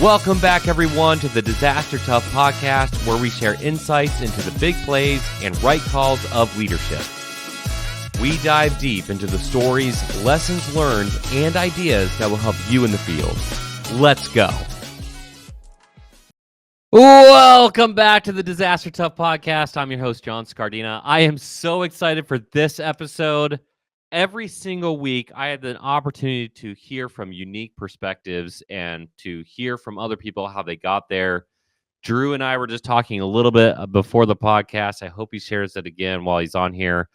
Welcome back, everyone, to the Disaster Tough podcast, where we share insights into the big plays and right calls of leadership. We dive deep into the stories, lessons learned, and ideas that will help you in the field. Let's go. Welcome back to the Disaster Tough podcast. I'm your host, John Scardina. I am so excited for this episode. Every single week, I had an opportunity to hear from unique perspectives and to hear from other people how they got there. Drew and I were just talking a little bit before the podcast. I hope he shares it again while he's on here.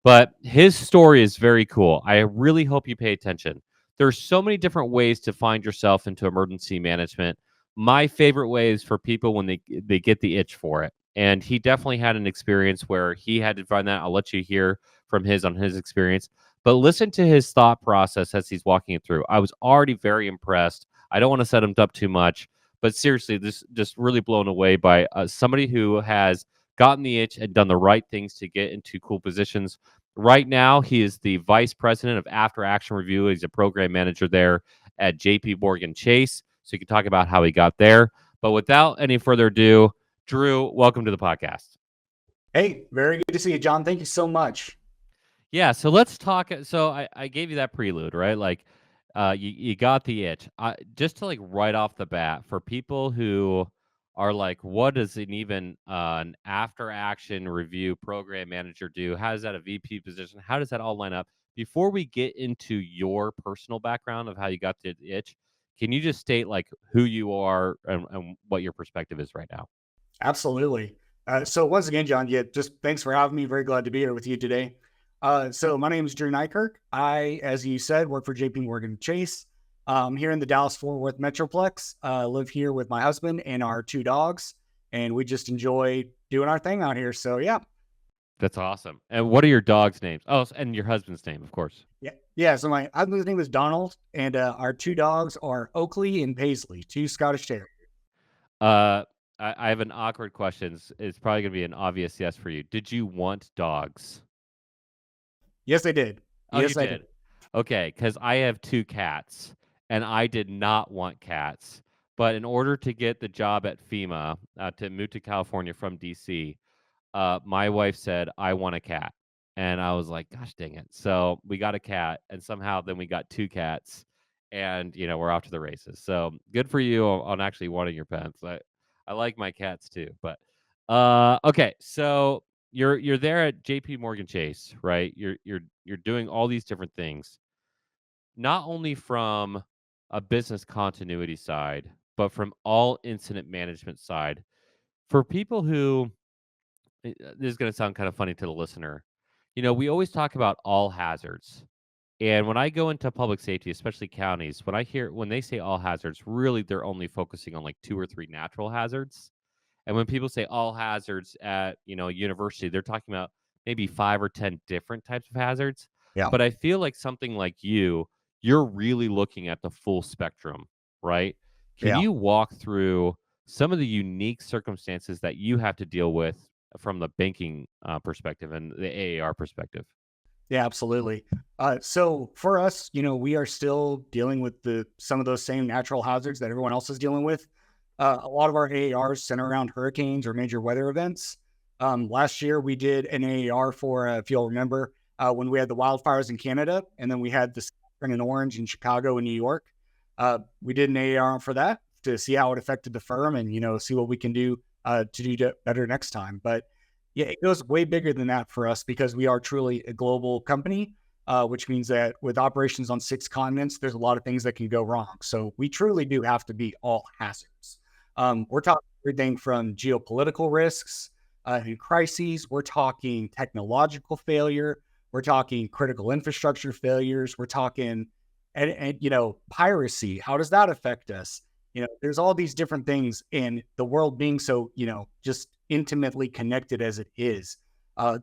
But his story is very cool. I really hope you pay attention. There's so many different ways to find yourself into emergency management. My favorite way is for people when they get the itch for it. And he definitely had an experience where he had to find that. I'll let you hear from on his experience. But listen to his thought process as he's walking it through. I was already very impressed. I don't want to set him up too much. But seriously, this just really blown away by somebody who has gotten the itch and done the right things to get into cool positions. Right now, he is the vice president of After Action Review. He's a program manager there at JP Morgan Chase. So you can talk about how he got there. But without any further ado, Drew, welcome to the podcast. Hey, very good to see you, John. Thank you so much. Yeah, so let's talk. So I gave you that prelude, right? Like, you got the itch. Just to like right off the bat, for people who are like, what does an after action review program manager do? How does that a VP position? How does that all line up? Before we get into your personal background of how you got the itch, can you just state like who you are and what your perspective is right now? Absolutely. So once again, John, just thanks for having me. Very glad to be here with you today. So my name is Drew Neikirk. I, as you said, work for JP Morgan Chase. Here in the Dallas-Fort Worth Metroplex. Live here with my husband and our 2 dogs, and we just enjoy doing our thing out here. So yeah. That's awesome. And what are your dogs' names? Oh, and your husband's name, of course. Yeah. So my husband's name is Donald, and our 2 dogs are Oakley and Paisley, 2 Scottish Terriers. I have an awkward question. It's probably going to be an obvious yes for you. Did you want dogs? Yes, I did. Oh, yes, you I did. Okay, because I have 2 cats, and I did not want cats. But in order to get the job at FEMA, to move to California from DC, my wife said, I want a cat. And I was like, gosh dang it. So we got a cat, and somehow then we got 2 cats, and, we're off to the races. So good for you on actually wanting your pets. I like my cats too. But okay, so you're there at JP Morgan Chase, right? You're doing all these different things, not only from a business continuity side, but from all incident management side. For people who this is going to sound kind of funny to the listener. We always talk about all hazards. And when I go into public safety, especially counties, when they say all hazards, really they're only focusing on like 2 or 3 natural hazards. And when people say all hazards at, university, they're talking about maybe 5 or 10 different types of hazards. Yeah. But I feel like something like you're really looking at the full spectrum, right? Can you walk through some of the unique circumstances that you have to deal with from the banking perspective and the AAR perspective? Yeah, absolutely. So for us, we are still dealing with some of those same natural hazards that everyone else is dealing with. A lot of our AARs center around hurricanes or major weather events. Last year, we did an AAR for, if you'll remember, when we had the wildfires in Canada, and then we had the Saffron and Orange in Chicago and New York. We did an AAR for that to see how it affected the firm and, see what we can do to do better next time. But yeah, it goes way bigger than that for us because we are truly a global company, which means that with operations on 6 continents, there's a lot of things that can go wrong. So we truly do have to be all hazards. We're talking everything from geopolitical risks and crises. We're talking technological failure. We're talking critical infrastructure failures. We're talking, piracy. How does that affect us? There's all these different things, and the world being so, just intimately connected as it is.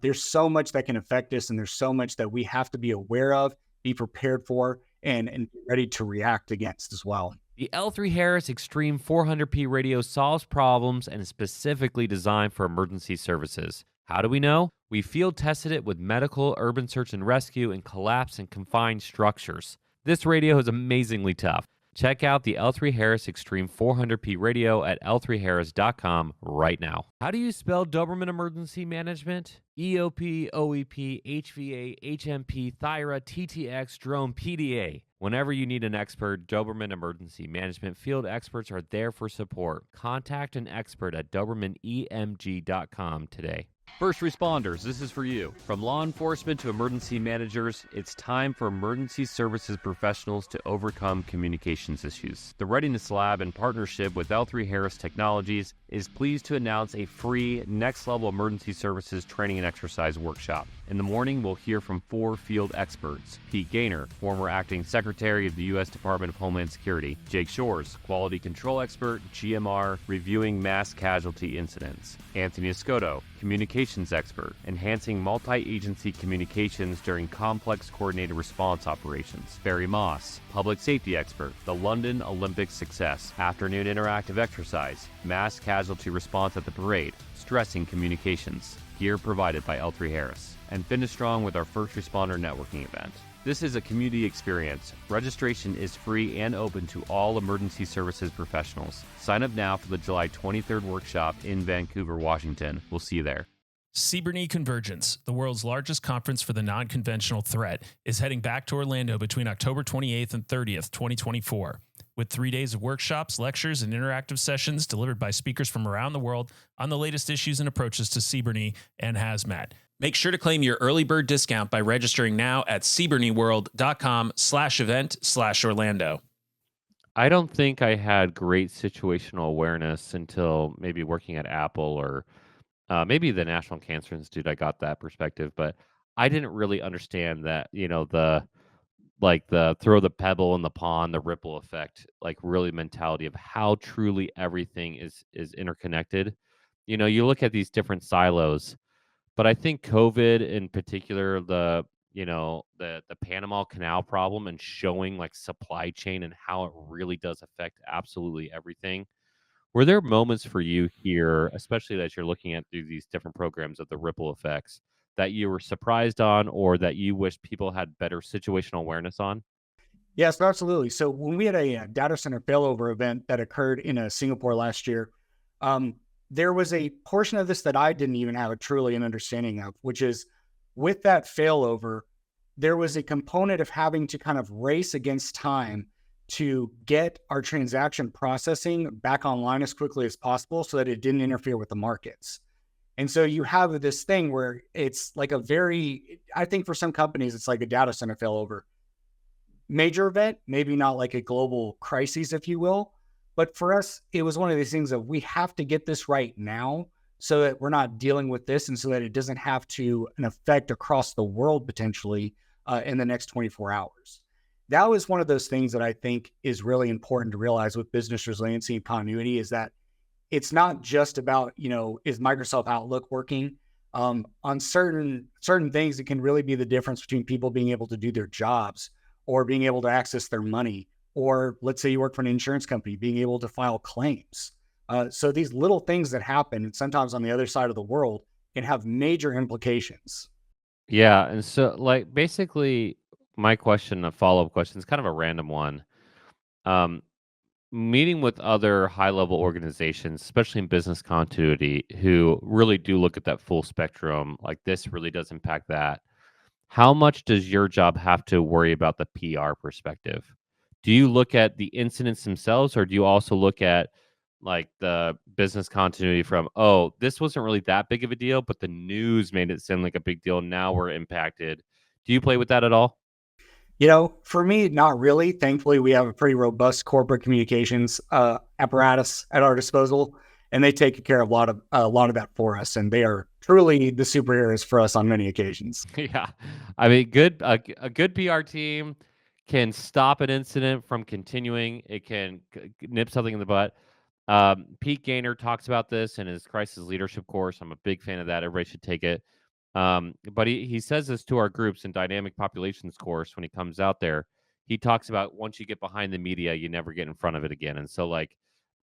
There's so much that can affect us, and there's so much that we have to be aware of, be prepared for, and be ready to react against as well. The L3 Harris Extreme 400p radio solves problems and is specifically designed for emergency services. How do we know? We field tested it with medical, urban search and rescue, and collapse and confined structures. This radio is amazingly tough. Check out the L3 Harris Extreme 400p radio at l3harris.com right now. How do you spell Doberman Emergency Management? EOP, OEP, HVA, HMP, Thyra, TTX, Drone, PDA. Whenever you need an expert, Doberman Emergency Management field experts are there for support. Contact an expert at DobermanEMG.com today. First responders, this is for you. From law enforcement to emergency managers, it's time for emergency services professionals to overcome communications issues. The Readiness Lab, in partnership with L3 Harris Technologies, is pleased to announce a free next-level emergency services training and exercise workshop. In the morning, we'll hear from 4 field experts. Pete Gaynor, former acting secretary of the U.S. Department of Homeland Security. Jake Shores, quality control expert, GMR, reviewing mass casualty incidents. Anthony Escoto, communications expert, enhancing multi-agency communications during complex coordinated response operations. Barry Moss, public safety expert, the London Olympic success, afternoon interactive exercise, mass casualty response at the parade, stressing communications. Gear provided by L3 Harris. And finish strong with our first responder networking event. This is a community experience. Registration is free and open to all emergency services professionals. Sign up now for the July 23rd workshop in Vancouver, Washington. We'll see you there. CBRNE Convergence, the world's largest conference for the non-conventional threat, is heading back to Orlando between October 28th and 30th, 2024. With 3 days of workshops, lectures, and interactive sessions delivered by speakers from around the world on the latest issues and approaches to CBRNE and hazmat. Make sure to claim your early bird discount by registering now at cbrneworld.com/event/Orlando. I don't think I had great situational awareness until maybe working at Apple or maybe the National Cancer Institute. I got that perspective, but I didn't really understand that, the throw the pebble in the pond, the ripple effect, really mentality of how truly everything is interconnected. You look at these different silos, but I think COVID in particular, the Panama Canal problem and showing supply chain and how it really does affect absolutely everything. Were there moments for you here, especially as you're looking at through these different programs of the ripple effects, that you were surprised on or that you wish people had better situational awareness on? Yes, absolutely. So when we had a data center failover event that occurred in Singapore last year, there was a portion of this that I didn't even have a truly an understanding of, which is with that failover, there was a component of having to kind of race against time to get our transaction processing back online as quickly as possible so that it didn't interfere with the markets. And so you have this thing where it's like I think for some companies, it's like a data center failover. Major event, maybe not like a global crisis, if you will. But for us, it was one of these things of we have to get this right now so that we're not dealing with this and so that it doesn't have an effect across the world potentially in the next 24 hours. That was one of those things that I think is really important to realize with business resiliency and continuity is that it's not just about, is Microsoft Outlook working? On certain things, it can really be the difference between people being able to do their jobs or being able to access their money. Or let's say you work for an insurance company, being able to file claims. So these little things that happen, and sometimes on the other side of the world, can have major implications. Yeah, and so basically my question, a follow-up question, is kind of a random one. Um, Meeting with other high-level organizations, especially in business continuity, who really do look at that full spectrum, like this really does impact that. How much does your job have to worry about the PR perspective? Do you look at the incidents themselves, or do you also look at the business continuity from, oh, this wasn't really that big of a deal, but the news made it sound like a big deal. Now we're impacted. Do you play with that at all? For me, not really. Thankfully, we have a pretty robust corporate communications apparatus at our disposal, and they take care of a lot of that for us. And they are truly the superheroes for us on many occasions. Yeah, I mean, a good PR team can stop an incident from continuing. It can nip something in the butt. Pete Gaynor talks about this in his crisis leadership course. I'm a big fan of that. Everybody should take it. But he says this to our groups in dynamic populations course when he comes out there. He talks about once you get behind the media, you never get in front of it again. And so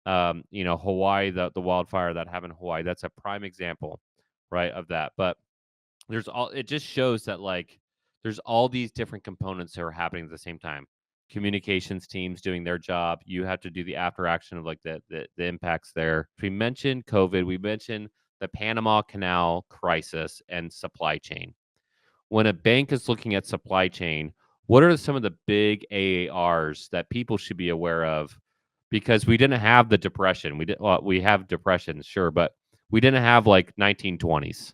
Hawaii, the wildfire that happened in Hawaii, that's a prime example, right, of that. But it just shows that there's all these different components that are happening at the same time. communications teams doing their job. You have to do the after action of like the impacts there. We mentioned COVID. We mentioned the Panama Canal crisis and supply chain. When a bank is looking at supply chain, what are some of the big AARs that people should be aware of? Because we didn't have the depression. We have depression, sure, but we didn't have like 1920s,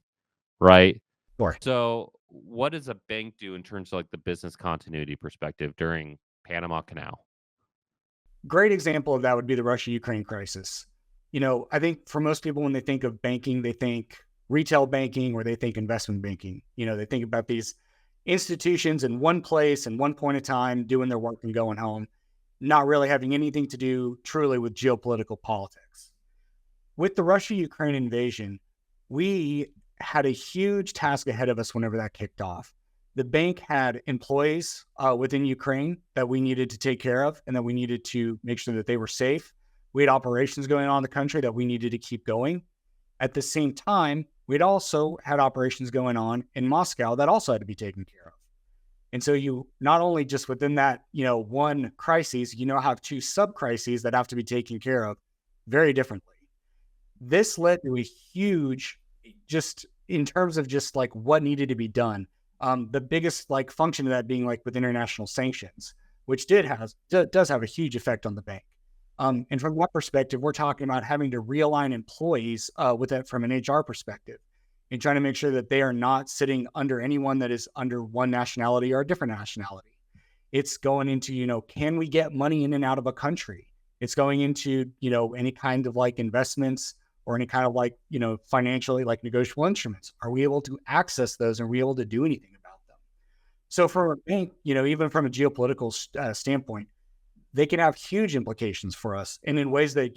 right? Sure. So what does a bank do in terms of like the business continuity perspective during Panama Canal? Great example of that would be the Russia-Ukraine crisis. I think for most people, when they think of banking, they think retail banking or they think investment banking. They think about these institutions in one place and one point of time doing their work and going home, not really having anything to do truly with geopolitical politics. With the Russia-Ukraine invasion, we had a huge task ahead of us whenever that kicked off. The bank had employees within Ukraine that we needed to take care of and that we needed to make sure that they were safe. We had operations going on in the country that we needed to keep going. At the same time, we'd also had operations going on in Moscow that also had to be taken care of. And so you not only just within that, one crisis, you now have two sub-crises that have to be taken care of very differently. This led to a huge, just in terms of just like what needed to be done. The biggest like function of that being like with international sanctions, which does have a huge effect on the bank. And from that perspective, we're talking about having to realign employees with that from an HR perspective and trying to make sure that they are not sitting under anyone that is under one nationality or a different nationality. It's going into, can we get money in and out of a country? It's going into, any kind of like investments or any kind of like, financially like negotiable instruments. Are we able to access those? Are we able to do anything about them? So for a bank, even from a geopolitical standpoint, they can have huge implications for us and in ways that,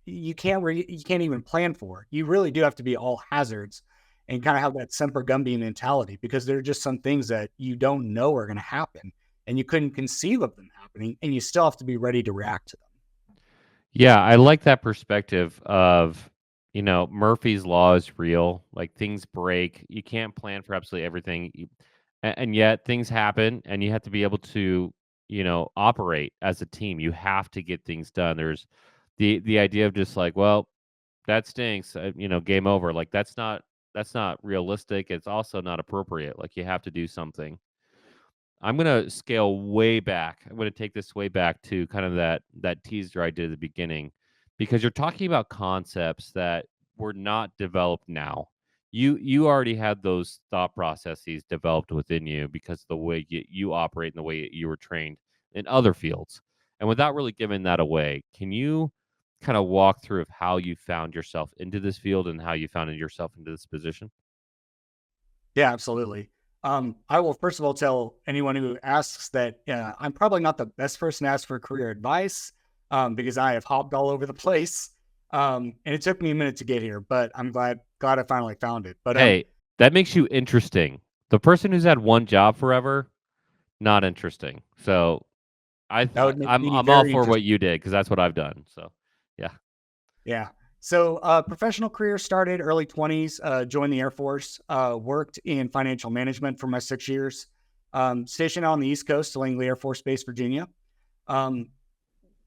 you can't even plan for. You really do have to be all hazards and kind of have that Semper Gumby mentality because there are just some things that you don't know are going to happen and you couldn't conceive of them happening and you still have to be ready to react to them. Yeah, I like that perspective of, Murphy's Law is real. Like things break. You can't plan for absolutely everything. And yet things happen and you have to be able to, operate as a team. You have to get things done. There's the idea of just like, well, that stinks, game over. Like that's not realistic. It's also not appropriate. Like you have to do something. I'm gonna scale way back. I'm gonna take this way back to kind of that teaser I did at the beginning, because you're talking about concepts that were not developed now. You already had those thought processes developed within you because of the way you operate and the way you were trained in other fields. And without really giving that away, can you kind of walk through of how you found yourself into this field and how you found yourself into this position? Yeah, absolutely. I will first of all tell anyone who asks that I'm probably not the best person to ask for career advice because I have hopped all over the place. And it took me a minute to get here, but I'm glad I finally found it. But Hey, that makes you interesting. The person who's had one job forever, not interesting. So that would make I'm me all very for what interested. you did because that's what I've done. So yeah. Yeah. So professional career started early 20s, joined the Air Force, worked in financial management for my 6 years, stationed out on the East Coast to Langley Air Force Base, Virginia.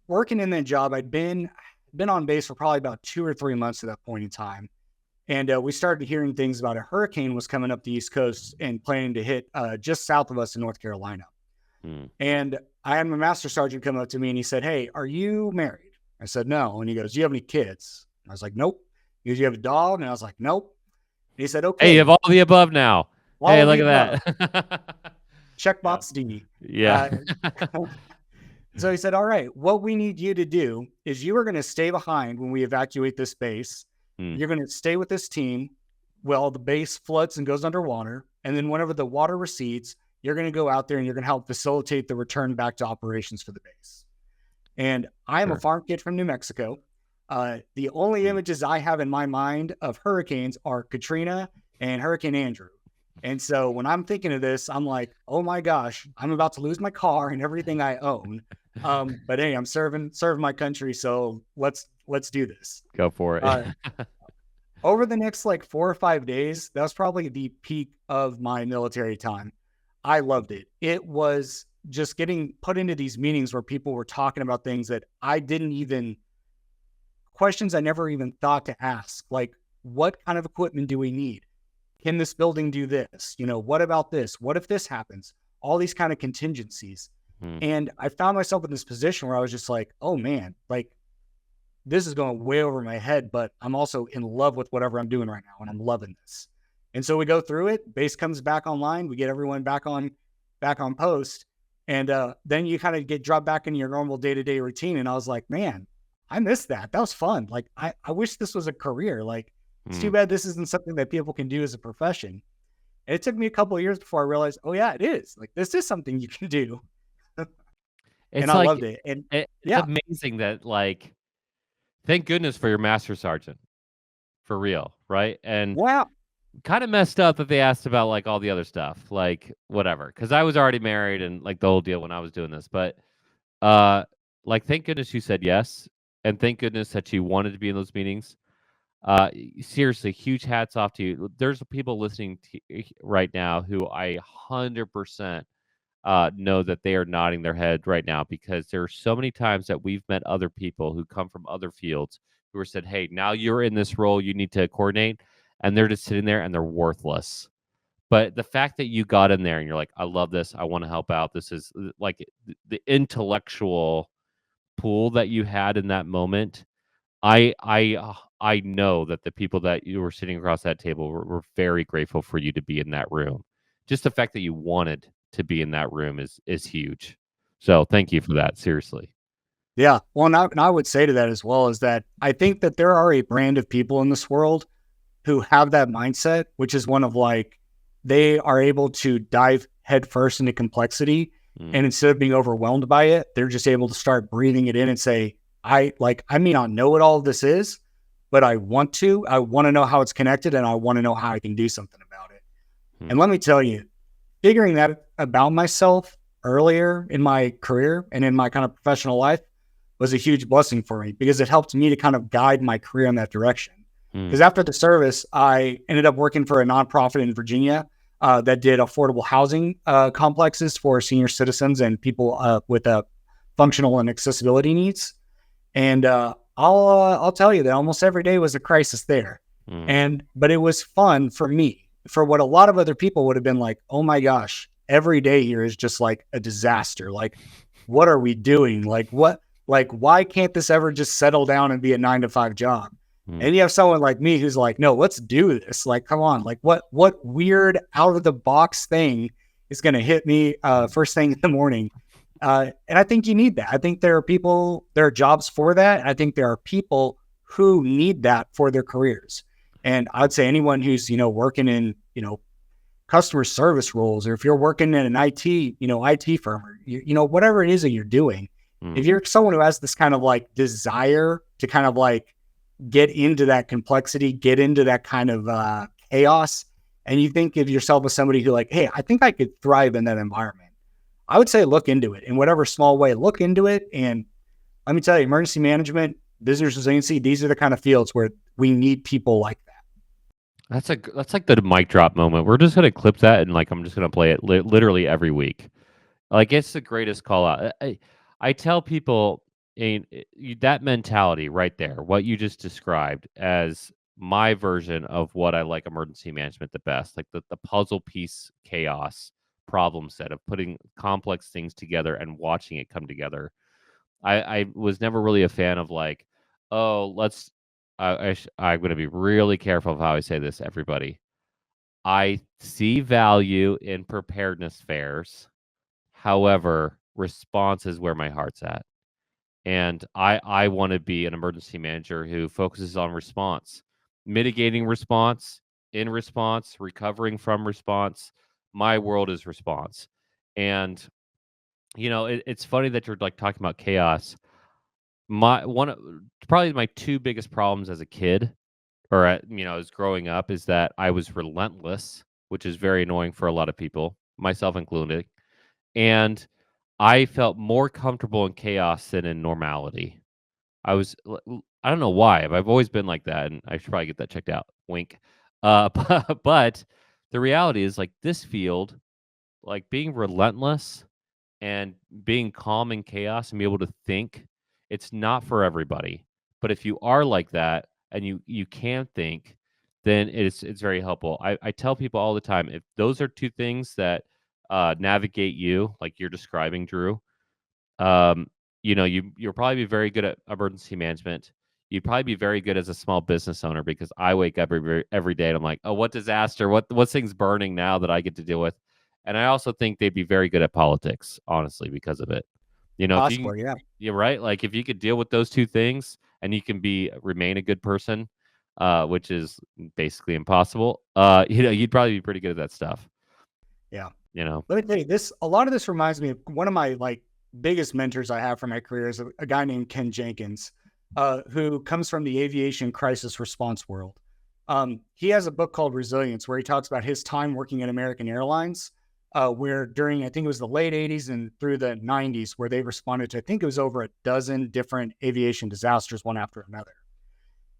Working in that job, I'd been on base for probably about 2 or 3 months at that point in time. And we started hearing things about a hurricane was coming up the East Coast and planning to hit just south of us in North Carolina. And I had my master sergeant come up to me and he said, "Hey, are you married?" I said, "No." And he goes, "Do you have any kids?" I was like, "Nope." He goes, "You have a dog?" And I was like, "Nope." And he said, Hey, "Okay, you have all the above now. all Hey, of look the above. at that. Checkbox D." Yeah. So he said, "All right, what we need you to do is you are going to stay behind when we evacuate this base. You're going to stay with this team while the base floods and goes underwater. And then whenever the water recedes, you're going to go out there and you're going to help facilitate the return back to operations for the base." And I am a farm kid from New Mexico. The only images I have in my mind of hurricanes are Katrina and Hurricane Andrew. And so when I'm thinking of this, I'm like, oh my gosh, I'm about to lose my car and everything I own. But hey, I'm serving my country. So let's do this. Go for it. Over the next like 4 or 5 days, that was probably the peak of my military time. I loved it. It was just getting put into these meetings where people were talking about things that questions I never even thought to ask. Like, what kind of equipment do we need? Can this building do this? What about this? What if this happens? All these kind of contingencies. And I found myself in this position where I was just like, oh man, like this is going way over my head, but I'm also in love with whatever I'm doing right now. And I'm loving this. And so we go through it, base comes back online. We get everyone back on post. And then you kind of get dropped back into your normal day-to-day routine. And I was like, man, I missed that. That was fun. Like, I wish this was a career. Like, it's too bad this isn't something that people can do as a profession. And it took me a couple of years before I realized, oh yeah, it is. Like, this is something you can do. And I loved it. And it's amazing that, like, thank goodness for your master sergeant, for real, right? And wow, kind of messed up that they asked about like all the other stuff, like whatever, because I was already married and like the whole deal when I was doing this. But like, thank goodness you said yes, and thank goodness that you wanted to be in those meetings. Seriously, huge hats off to you. There's people listening right now who I 100% know that they are nodding their head right now, because there are so many times that we've met other people who come from other fields who are said, hey, now you're in this role, you need to coordinate, and they're just sitting there and they're worthless. But the fact that you got in there and you're like, I love this, I want to help out, this is like the intellectual pool that you had in that moment. I know that the people that you were sitting across that table were very grateful for you to be in that room. Just the fact that you wanted to be in that room is huge. So thank you for that. Seriously. Yeah. Well, and I would say to that as well is that I think that there are a brand of people in this world who have that mindset, which is one of like, they are able to dive headfirst into complexity. And instead of being overwhelmed by it, they're just able to start breathing it in and say, I may not know what all of this is, but I want to know how it's connected, and I want to know how I can do something about it. And let me tell you, figuring that about myself earlier in my career and in my kind of professional life was a huge blessing for me, because it helped me to kind of guide my career in that direction. Because after the service, I ended up working for a nonprofit in Virginia that did affordable housing complexes for senior citizens and people with functional and accessibility needs. And I'll tell you that almost every day was a crisis there. But it was fun for me. For what a lot of other people would have been like, oh my gosh, every day here is just like a disaster. Like, what are we doing? Like, why can't this ever just settle down and be a 9-to-5 job? And you have someone like me who's like, no, let's do this. Like, come on. Like, what weird out of the box thing is going to hit me first thing in the morning? And I think you need that. I think there are jobs for that. I think there are people who need that for their careers. And I'd say anyone who's, working in, customer service roles, or if you're working in an IT firm, or, whatever it is that you're doing, if you're someone who has this kind of like desire to kind of like get into that complexity, get into that kind of chaos, and you think of yourself as somebody who like, hey, I think I could thrive in that environment, I would say look into it in whatever small way. Look into it. And let me tell you, emergency management, business resiliency, these are the kind of fields where we need people like that. That's like the mic drop moment. We're just gonna clip that, and like I'm just gonna play it literally every week. Like, it's the greatest call out. I tell people that mentality right there, what you just described as my version of what I like emergency management the best, like the puzzle piece chaos problem set of putting complex things together and watching it come together. I was never really a fan of like, oh, I'm going to be really careful of how I say this, everybody. I see value in preparedness fairs. However, response is where my heart's at. And I want to be an emergency manager who focuses on response, mitigating response, in response, recovering from response. My world is response. And, it's funny that you're like talking about chaos. Probably my two biggest problems as a kid, or as growing up, is that I was relentless, which is very annoying for a lot of people, myself included. And I felt more comfortable in chaos than in normality. I don't know why, but I've always been like that, and I should probably get that checked out. Wink. But the reality is, like, this field, like being relentless And being calm in chaos and be able to think, it's not for everybody. But if you are like that and you can think, then it's very helpful. I tell people all the time, if those are two things that navigate you, like you're describing, Drew, um, you'll probably be very good at emergency management. You'd probably be very good as a small business owner, because I wake up every day and I'm like, oh, what disaster? What's things burning now that I get to deal with? And I also think they'd be very good at politics, honestly, because of it. If you can, Possibly, yeah. you're right. Like if you could deal with those two things and you can remain a good person, which is basically impossible. You'd probably be pretty good at that stuff. Yeah. You know. Let me tell you this. A lot of this reminds me of one of my biggest mentors I have for my career is a guy named Ken Jenkins, who comes from the aviation crisis response world. He has a book called Resilience, where he talks about his time working at American Airlines, where during, I think it was the late 80s and through the 90s, where they responded to, I think it was over a dozen different aviation disasters, one after another.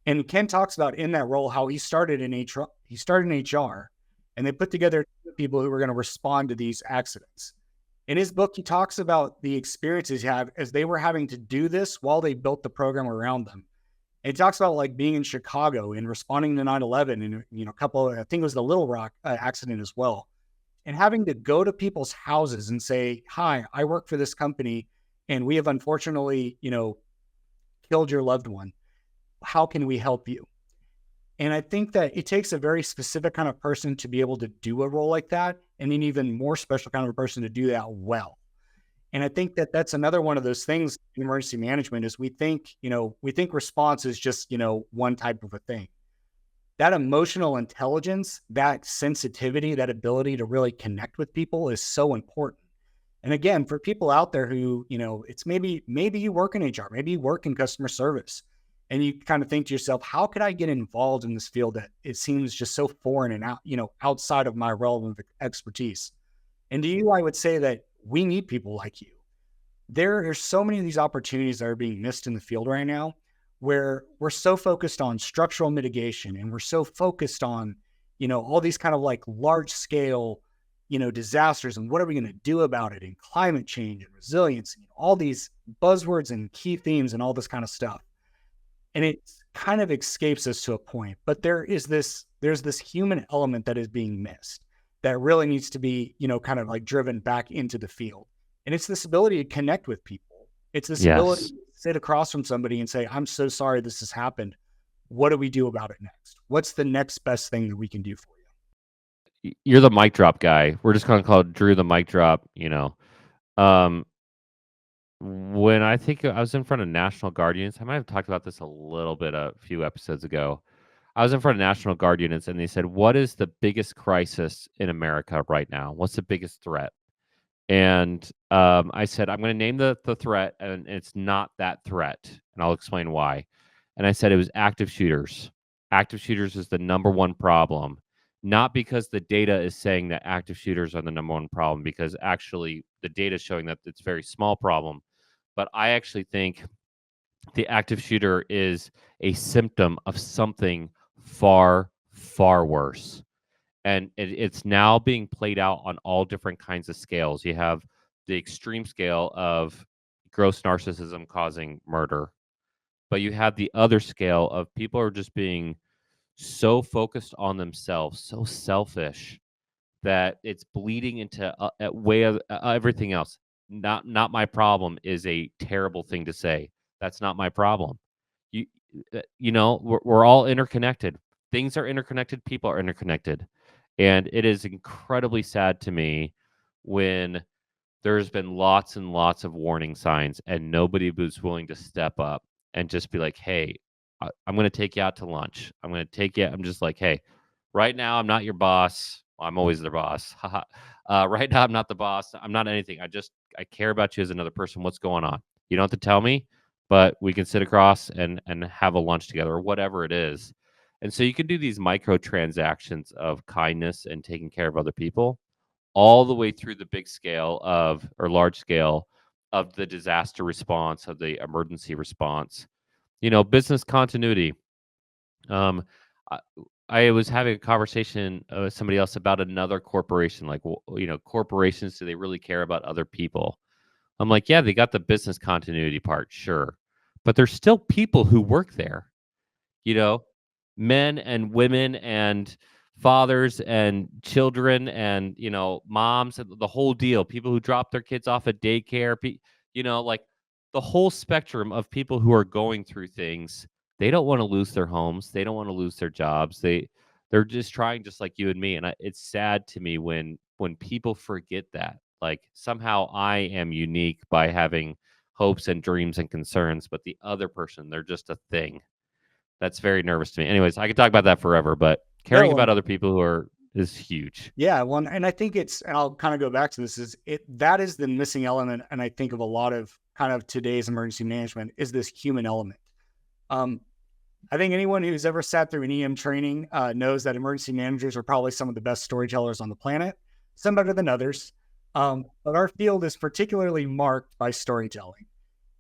And Ken talks about in that role how he started in HR, and they put together people who were going to respond to these accidents. In his book, he talks about the experiences he had as they were having to do this while they built the program around them. And he talks about being in Chicago and responding to 9/11 and, a couple, I think it was the Little Rock accident as well. And having to go to people's houses and say, hi, I work for this company and we have unfortunately, killed your loved one. How can we help you? And I think that it takes a very specific kind of person to be able to do a role like that, and an even more special kind of a person to do that well. And I think that that's another one of those things in emergency management is we think response is just, one type of a thing. That emotional intelligence, that sensitivity, that ability to really connect with people is so important. And again, for people out there who, it's maybe you work in HR, maybe you work in customer service, and you kind of think to yourself, how could I get involved in this field that it seems just so foreign and outside of my realm of expertise? And to you, I would say that we need people like you. There are so many of these opportunities that are being missed in the field right now, where we're so focused on structural mitigation and we're so focused on, all these kind of large scale, disasters and what are we going to do about it, and climate change and resilience, and all these buzzwords and key themes and all this kind of stuff. And it kind of escapes us to a point, but there's this human element that is being missed that really needs to be, kind of driven back into the field. And it's this ability to connect with people. It's this ability to sit across from somebody and say, I'm so sorry this has happened. What do we do about it next? What's the next best thing that we can do for you? You're the mic drop guy. We're just going to call Drew the mic drop, When I think I was in front of National Guardians, I might have talked about this a little bit a few episodes ago. I was in front of National Guardians and they said, what is the biggest crisis in America right now? What's the biggest threat? And I said, I'm going to name the threat, and it's not that threat. And I'll explain why. And I said it was active shooters. Active shooters is the number one problem. Not because the data is saying that active shooters are the number one problem, because actually the data is showing that it's a very small problem. But I actually think the active shooter is a symptom of something far, far worse. And it's now being played out on all different kinds of scales. You have the extreme scale of gross narcissism causing murder, but you have the other scale of people are just being so focused on themselves, so selfish, that it's bleeding into everything else. Not my problem is a terrible thing to say. That's not my problem. You we're all interconnected. Things are interconnected. People are interconnected. And it is incredibly sad to me when there's been lots and lots of warning signs and nobody was willing to step up and just be like, hey, I'm going to take you out to lunch. I'm going to take you. I'm just like, hey, right now I'm not your boss. Well, I'm always their boss. Right now I'm not the boss. I'm not anything. I care about you as another person. What's going on? You don't have to tell me, but we can sit across and have a lunch together or whatever it is. And so you can do these micro transactions of kindness and taking care of other people, all the way through the big scale or large scale of the disaster response, of the emergency response. Business continuity. Um, I, I was having a conversation with somebody else about another corporation. Corporations, do they really care about other people? I'm like, yeah, they got the business continuity part, sure. But there's still people who work there, you know, men and women and fathers and children and, moms and the whole deal. People who drop their kids off at daycare, like the whole spectrum of people who are going through things. They don't want to lose their homes. They don't want to lose their jobs. They're just trying, just like you and me. And it's sad to me when people forget that. Like somehow I am unique by having hopes and dreams and concerns, but the other person, they're just a thing. That's very nervous to me. Anyways, I could talk about that forever, but caring No, about other people is huge. yeah, well, and I think and I'll kind of go back to this, that is the missing element, and I think of a lot of kind of today's emergency management is this human element. I think anyone who's ever sat through an EM training knows that emergency managers are probably some of the best storytellers on the planet, some better than others. But our field is particularly marked by storytelling.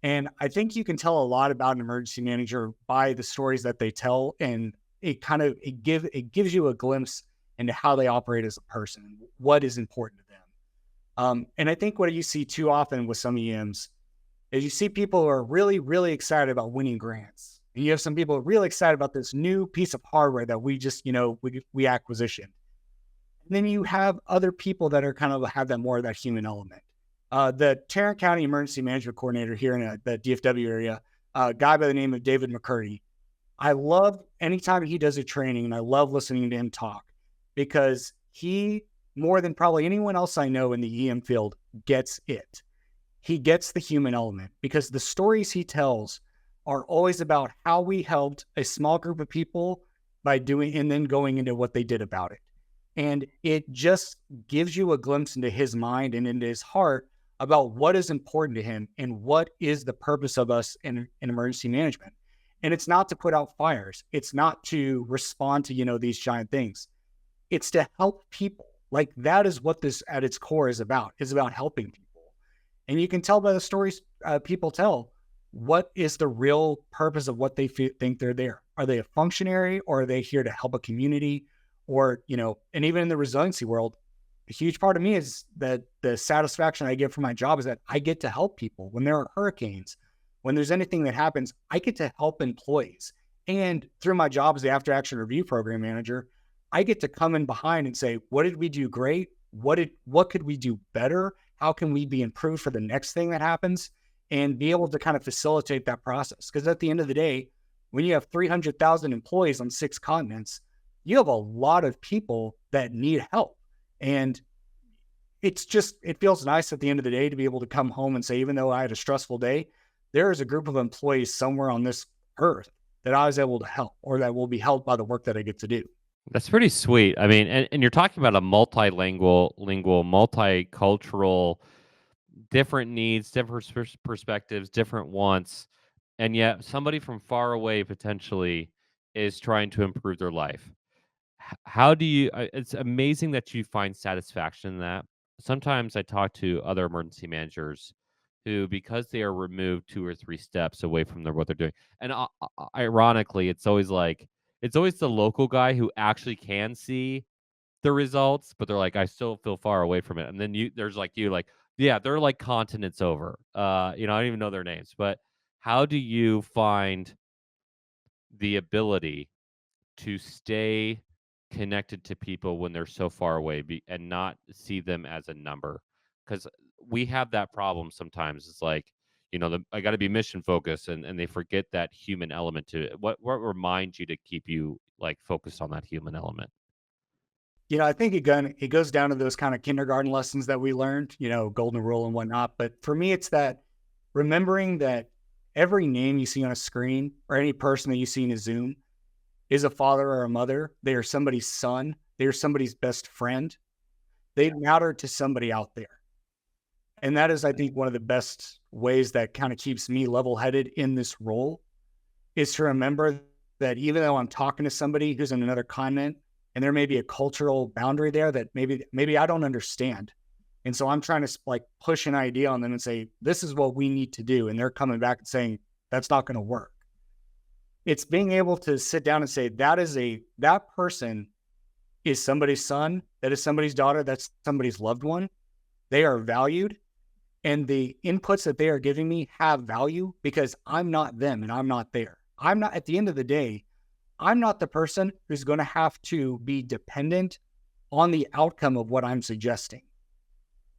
And I think you can tell a lot about an emergency manager by the stories that they tell. And it gives you a glimpse into how they operate as a person, what is important to them. And I think what you see too often with some EMs is you see people who are really, really excited about winning grants. And you have some people really excited about this new piece of hardware that we just, we acquisitioned. And then you have other people that are kind of have that more of that human element. The Tarrant County Emergency Management Coordinator here in the DFW area, a guy by the name of David McCurdy. I love anytime he does a training, and I love listening to him talk because he, more than probably anyone else I know in the EM field, gets it. He gets the human element because the stories he tells are always about how we helped a small group of people by doing, and then going into what they did about it. And it just gives you a glimpse into his mind and into his heart about what is important to him and what is the purpose of us in emergency management. And it's not to put out fires. It's not to respond to, these giant things. It's to help people. Like that is what this at its core is about helping people. And you can tell by the stories people tell, what is the real purpose of what they think they're there? Are they a functionary or are they here to help a community? Or, and even in the resiliency world, a huge part of me is that the satisfaction I get from my job is that I get to help people when there are hurricanes, when there's anything that happens, I get to help employees. And through my job as the after action review program manager, I get to come in behind and say, what did we do great? What could we do better? How can we be improved for the next thing that happens? And be able to kind of facilitate that process. Because at the end of the day, when you have 300,000 employees on 6 continents, you have a lot of people that need help. And it feels nice at the end of the day to be able to come home and say, even though I had a stressful day, there is a group of employees somewhere on this earth that I was able to help or that will be helped by the work that I get to do. That's pretty sweet. I mean, and you're talking about a multilingual, multicultural, different needs, different perspectives, different wants, and yet somebody from far away potentially is trying to improve their life. How do you? It's amazing that you find satisfaction in that. Sometimes I talk to other emergency managers who, because they are removed 2 or 3 steps away from what they're doing, and ironically, it's always the local guy who actually can see the results, but they're like, I still feel far away from it. And then there's like yeah, they're like continents over. I don't even know their names, but how do you find the ability to stay connected to people when they're so far away and not see them as a number? Because we have that problem sometimes. It's like, I got to be mission focused, and they forget that human element to it. What reminds you to keep you like focused on that human element? I think it goes down to those kind of kindergarten lessons that we learned, golden rule and whatnot. But for me, it's that remembering that every name you see on a screen or any person that you see in a Zoom is a father or a mother. They are somebody's son. They are somebody's best friend. They matter to somebody out there. And that is, I think, one of the best ways that kind of keeps me level-headed in this role is to remember that even though I'm talking to somebody who's in another continent and there may be a cultural boundary there that maybe I don't understand. And so I'm trying to like push an idea on them and say, this is what we need to do. And they're coming back and saying, that's not going to work. It's being able to sit down and say, that person is somebody's son, that is somebody's daughter, that's somebody's loved one. They are valued. and the inputs that they are giving me have value because I'm not them and I'm not there. I'm not, at the end of the day, I'm not the person who's going to have to be dependent on the outcome of what I'm suggesting.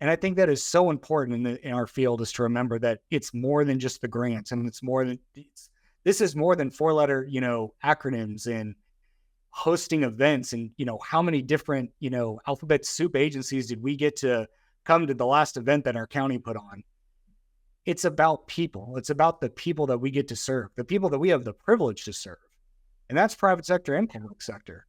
And I think that is so important in our field, is to remember that it's more than just the grants, and this is more than 4-letter, acronyms and hosting events and, how many different, alphabet soup agencies did we get to come to the last event that our county put on? It's about people. It's about the people that we get to serve, the people that we have the privilege to serve. And that's private sector and public sector.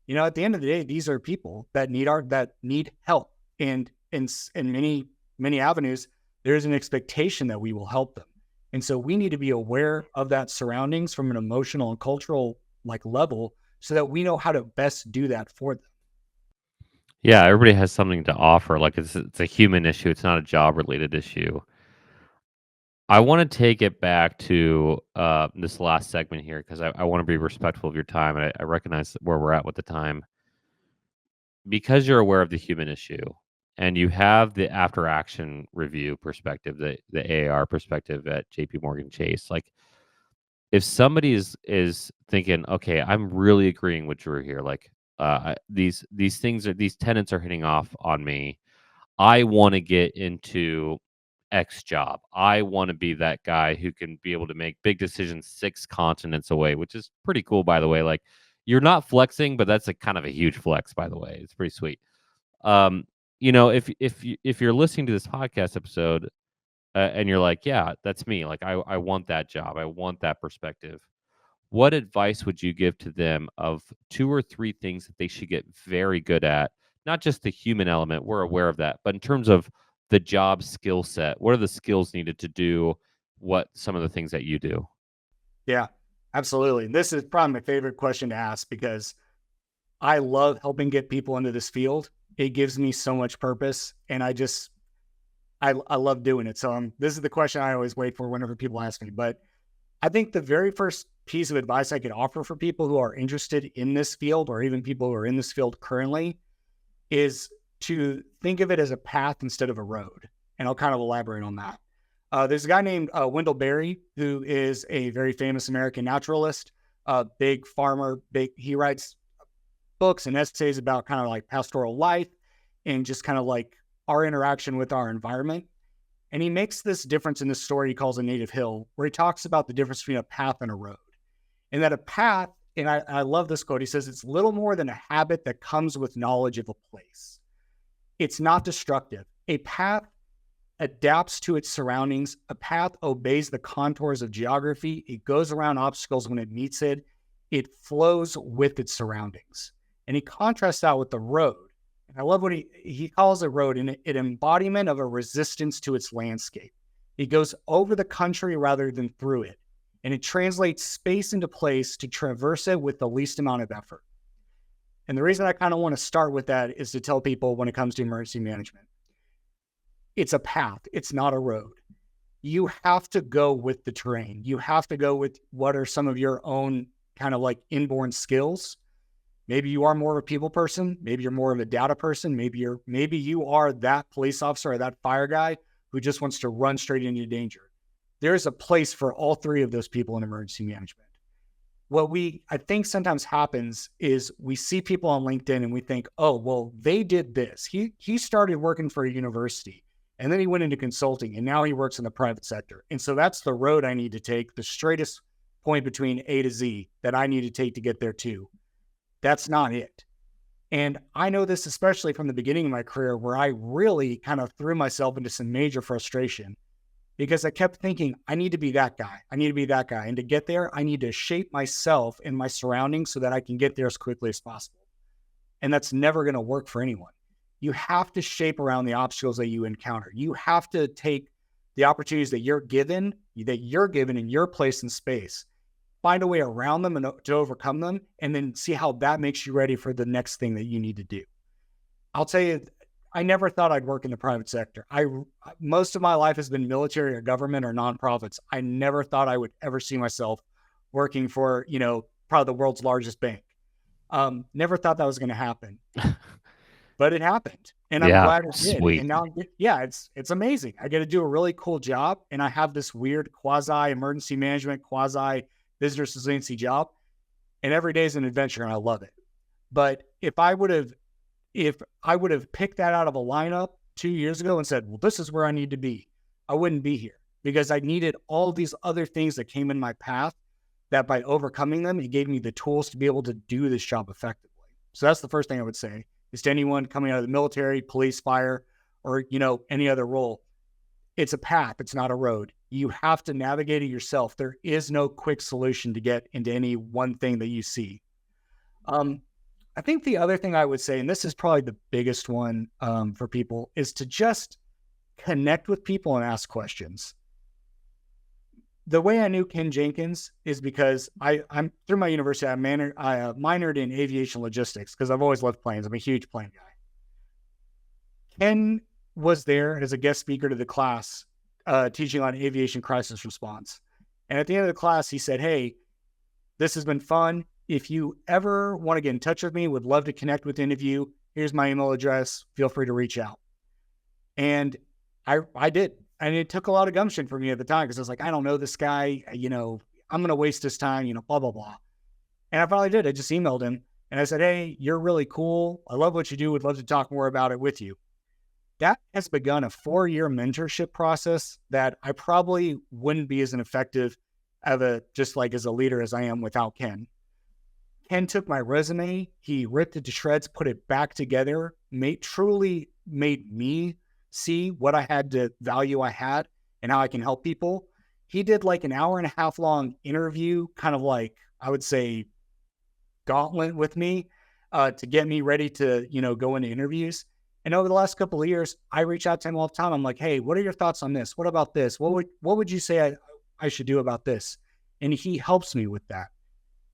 At the end of the day, these are people that need help. And in many avenues, there's an expectation that we will help them. And so we need to be aware of that surroundings from an emotional and cultural level, so that we know how to best do that for them. Yeah, everybody has something to offer. It's a human issue. It's not a job related issue. I want to take it back to this last segment here, because I want to be respectful of your time, and I recognize where we're at with the time. Because you're aware of the human issue, and you have the after action review perspective, the AAR perspective at JP Morgan Chase, if somebody is thinking, okay, I'm really agreeing with Drew here, these tenants are hitting off on me. I want to get into X job. I want to be that guy who can be able to make big decisions 6 continents away, which is pretty cool, by the way. You're not flexing, but that's a kind of a huge flex, by the way. It's pretty sweet. If you're listening to this podcast episode, and you're like, yeah, that's me. I want that job. I want that perspective. What advice would you give to them of 2 or 3 things that they should get very good at? Not just the human element, we're aware of that, but in terms of the job skill set, what are the skills needed to do what some of the things that you do? Yeah, absolutely. And this is probably my favorite question to ask, because I love helping get people into this field. It gives me so much purpose, and I love doing it. So this is the question I always wait for whenever people ask me. But I think the very first piece of advice I could offer for people who are interested in this field, or even people who are in this field currently, is to think of it as a path instead of a road. And I'll kind of elaborate on that. There's a guy named Wendell Berry, who is a very famous American naturalist, big farmer. He writes books and essays about kind of pastoral life and just kind of our interaction with our environment. And he makes this difference in this story he calls A Native Hill, where he talks about the difference between a path and a road. And that a path, and I love this quote, he says, it's little more than a habit that comes with knowledge of a place. It's not destructive. A path adapts to its surroundings. A path obeys the contours of geography. It goes around obstacles when it meets it. It flows with its surroundings. And he contrasts that with the road. And I love what he calls a road, an embodiment of a resistance to its landscape. It goes over the country rather than through it. And it translates space into place to traverse it with the least amount of effort. And the reason I kind of want to start with that is to tell people, when it comes to emergency management, it's a path. It's not a road. You have to go with the terrain. You have to go with what are some of your own kind of inborn skills. Maybe you are more of a people person. Maybe you're more of a data person. Maybe you are that police officer or that fire guy who just wants to run straight into danger. There's a place for all 3 of those people in emergency management. What I think sometimes happens is we see people on LinkedIn and we think, oh, well, they did this. He started working for a university, and then he went into consulting, and now he works in the private sector. And so that's the road I need to take, the straightest point between A to Z that I need to take to get there too. That's not it. And I know this especially from the beginning of my career, where I really kind of threw myself into some major frustration, because I kept thinking, I need to be that guy. I need to be that guy. And to get there, I need to shape myself and my surroundings so that I can get there as quickly as possible. And that's never going to work for anyone. You have to shape around the obstacles that you encounter. You have to take the opportunities that you're given in your place and space, find a way around them and to overcome them, and then see how that makes you ready for the next thing that you need to do. I'll tell you, I never thought I'd work in the private sector. Most of my life has been military or government or nonprofits. I never thought I would ever see myself working for, probably the world's largest bank. Never thought that was going to happen, but it happened. And I'm glad it did. Sweet. And now, it's amazing. I get to do a really cool job, and I have this weird quasi emergency management, quasi business resiliency job. And every day is an adventure, and I love it. But if I would have picked that out of a lineup 2 years ago and said, well, this is where I need to be, I wouldn't be here, because I needed all these other things that came in my path that by overcoming them, it gave me the tools to be able to do this job effectively. So that's the first thing I would say is to anyone coming out of the military, police, fire, or, any other role. It's a path. It's not a road. You have to navigate it yourself. There is no quick solution to get into any one thing that you see. I think the other thing I would say, and this is probably the biggest one for people, is to just connect with people and ask questions. The way I knew Ken Jenkins is because I'm through my university, I minored in aviation logistics because I've always loved planes. I'm a huge plane guy. Ken was there as a guest speaker to the class, teaching on aviation crisis response. And at the end of the class, he said, hey, this has been fun. If you ever want to get in touch with me, would love to connect with any of you. Here's my email address. Feel free to reach out. And I did. And it took a lot of gumption for me at the time because I was like, I don't know this guy, I'm going to waste his time, blah, blah, blah. And I finally did. I just emailed him and I said, hey, you're really cool. I love what you do. Would love to talk more about it with you. That has begun a 4-year mentorship process that I probably wouldn't be as effective as a leader as I am without Ken. Ken took my resume, he ripped it to shreds, put it back together, truly made me see what I had to value I had and how I can help people. He did like an 1.5 hour long interview, kind of like, I would say, gauntlet with me to get me ready to, go into interviews. And over the last couple of years, I reach out to him all the time. I'm like, hey, what are your thoughts on this? What about this? What would you say I should do about this? And he helps me with that.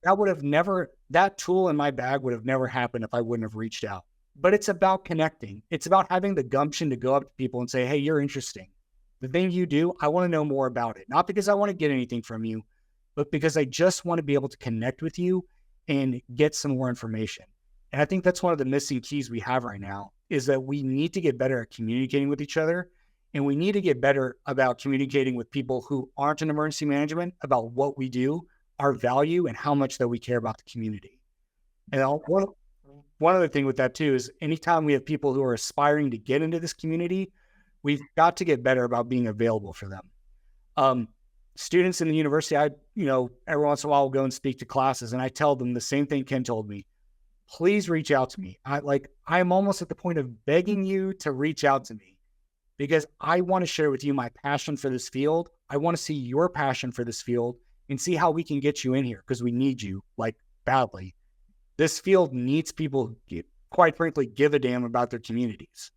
That tool in my bag would have never happened if I wouldn't have reached out. But it's about connecting. It's about having the gumption to go up to people and say, hey, you're interesting. The thing you do, I want to know more about it. Not because I want to get anything from you, but because I just want to be able to connect with you and get some more information. And I think that's one of the missing keys we have right now is that we need to get better at communicating with each other. And we need to get better about communicating with people who aren't in emergency management about what we do, our value, and how much that we care about the community. And one other thing with that too is anytime we have people who are aspiring to get into this community, we've got to get better about being available for them. Students in the university, every once in a while will go and speak to classes and I tell them the same thing Ken told me. Please reach out to me. I'm almost at the point of begging you to reach out to me because I want to share with you my passion for this field. I want to see your passion for this field and see how we can get you in here because we need you badly. This field needs people who, quite frankly, give a damn about their communities.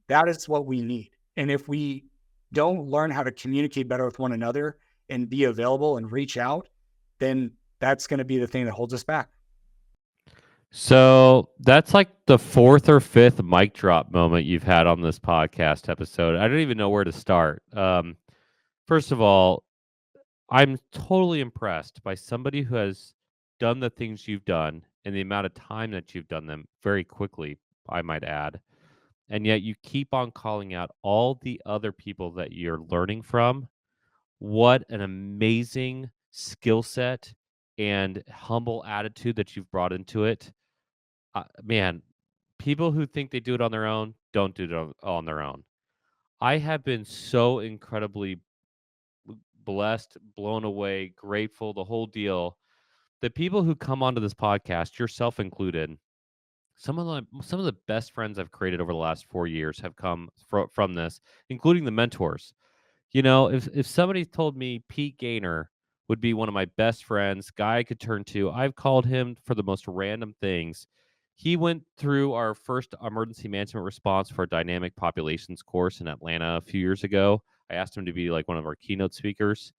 That is what we need. And if we don't learn how to communicate better with one another and be available and reach out, then that's going to be the thing that holds us back. So that's like the 4th or 5th mic drop moment you've had on this podcast episode. I don't even know where to start. First of all, I'm totally impressed by somebody who has done the things you've done and the amount of time that you've done them very quickly, I might add. And yet you keep on calling out all the other people that you're learning from. What an amazing skill set and humble attitude that you've brought into it. Man, people who think they do it on their own don't do it on their own. I have been so incredibly blessed, blown away, grateful, the whole deal. The people who come onto this podcast, yourself included, some of the best friends I've created over the last 4 years have come from this, including the mentors. If somebody told me Pete Gaynor would be one of my best friends, guy I could turn to, I've called him for the most random things. He went through our first emergency management response for a dynamic populations course in Atlanta a few years ago. I asked him to be like one of our keynote speakers.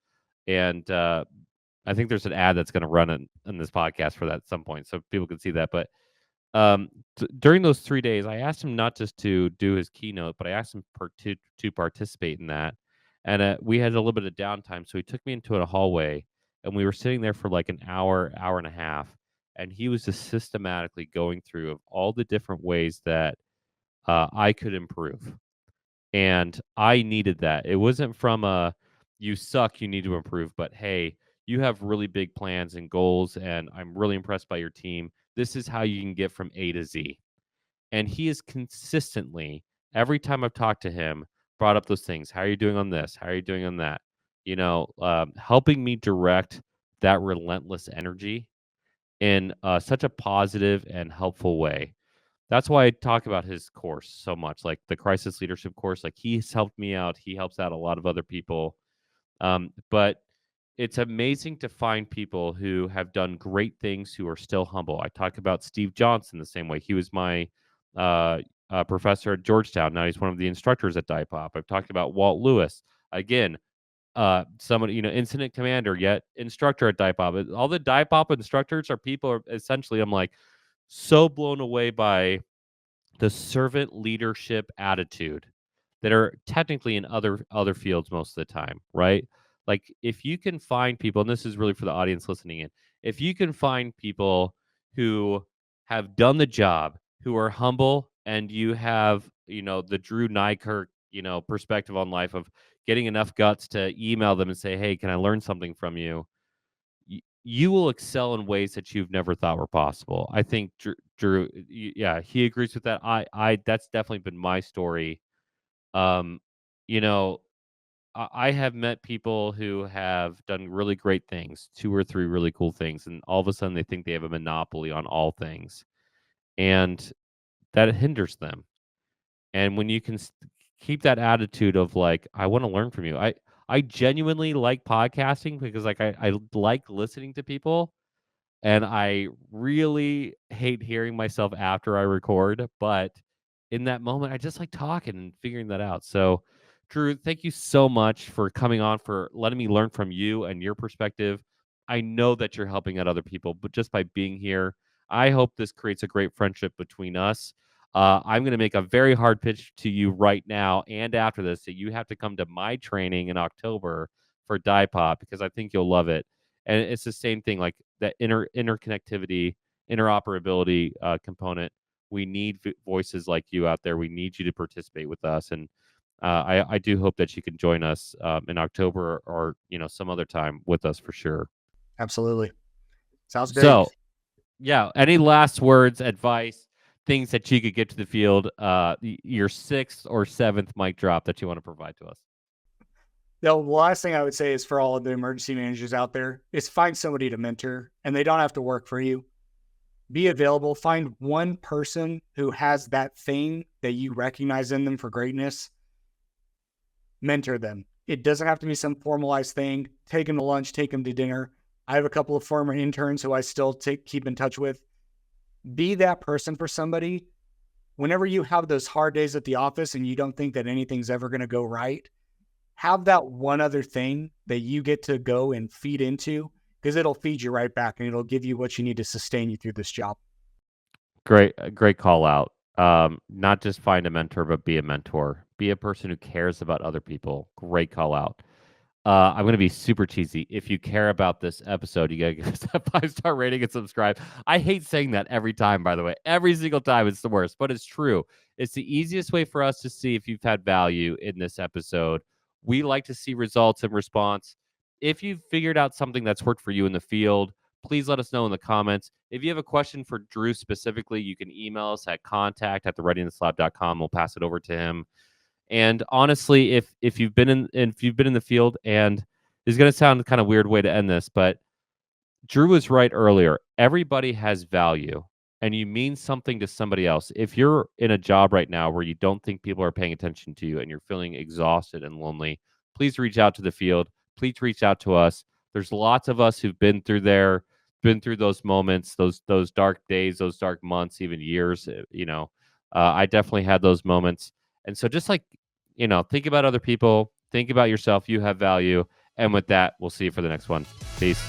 And I think there's an ad that's going to run in this podcast for that at some point, so people can see that. But during those 3 days, I asked him not just to do his keynote, but I asked him to participate in that. And we had a little bit of downtime, so he took me into a hallway, and we were sitting there for like an hour and a half. And he was just systematically going through of all the different ways that I could improve. And I needed that. It wasn't from a you suck, you need to improve, but hey, you have really big plans and goals, and I'm really impressed by your team. This is how you can get from A to Z. And he is consistently, every time I've talked to him, brought up those things. How are you doing on this? How are you doing on that? Helping me direct that relentless energy in such a positive and helpful way. That's why I talk about his course so much, like the crisis leadership course. Like he's helped me out. He helps out a lot of other people. But it's amazing to find people who have done great things who are still humble. I talk about Steve Johnson the same way. He was my professor at Georgetown. Now he's one of the instructors at DIPOP. I've talked about Walt Lewis. Again, somebody, incident commander, yet instructor at DIPOP. All the DIPOP instructors are people essentially, I'm like, so blown away by the servant leadership attitude that are technically in other fields most of the time, right? Like if you can find people, and this is really for the audience listening in, if you can find people who have done the job, who are humble, and you have, the Drew Neikirk, perspective on life of getting enough guts to email them and say, hey, can I learn something from you? You will excel in ways that you've never thought were possible. I think Drew, yeah, he agrees with that. I that's definitely been my story. Um, you know, I have met people who have done really great things, 2 or 3 really cool things, and all of a sudden they think they have a monopoly on all things, and that hinders them. And when you can keep that attitude of like, I want to learn from you. I genuinely like podcasting because like I like listening to people. And I really hate hearing myself after I record, but in that moment, I just like talking and figuring that out. So, Drew, thank you so much for coming on, for letting me learn from you and your perspective. I know that you're helping out other people, but just by being here, I hope this creates a great friendship between us. I'm going to make a very hard pitch to you right now and after this that you have to come to my training in October for DIPOP because I think you'll love it. And it's the same thing, like that interconnectivity, interoperability component. We need voices like you out there. We need you to participate with us, and I do hope that you can join us in October or some other time with us for sure. Absolutely. Sounds great. So, yeah, any last words, advice, things that you could get to the field? Your 6th or 7th mic drop that you want to provide to us. The last thing I would say is for all of the emergency managers out there is find somebody to mentor, and they don't have to work for you. Be available. Find one person who has that thing that you recognize in them for greatness. Mentor them. It doesn't have to be some formalized thing. Take them to lunch, take them to dinner. I have a couple of former interns who I still keep in touch with. Be that person for somebody. Whenever you have those hard days at the office and you don't think that anything's ever going to go right, have that one other thing that you get to go and feed into, because it'll feed you right back and it'll give you what you need to sustain you through this job. Great call out. Not just find a mentor, but be a mentor. Be a person who cares about other people. Great call out. I'm going to be super cheesy. If you care about this episode, you got to give us a 5-star rating and subscribe. I hate saying that every time, by the way. Every single time, it's the worst, but it's true. It's the easiest way for us to see if you've had value in this episode. We like to see results and response. If you've figured out something that's worked for you in the field, please let us know in the comments. If you have a question for Drew specifically, you can email us at contact@thereadinesslab.com. We'll pass it over to him. And honestly, if you've been in the field, and this is going to sound kind of weird way to end this, but Drew was right earlier. Everybody has value, and you mean something to somebody else. If you're in a job right now where you don't think people are paying attention to you and you're feeling exhausted and lonely, please reach out to the field. Please reach out to us. There's lots of us who've been through those moments, those dark days, those dark months, even years. I definitely had those moments. And so just think about other people, think about yourself. You have value. And with that, we'll see you for the next one. Peace.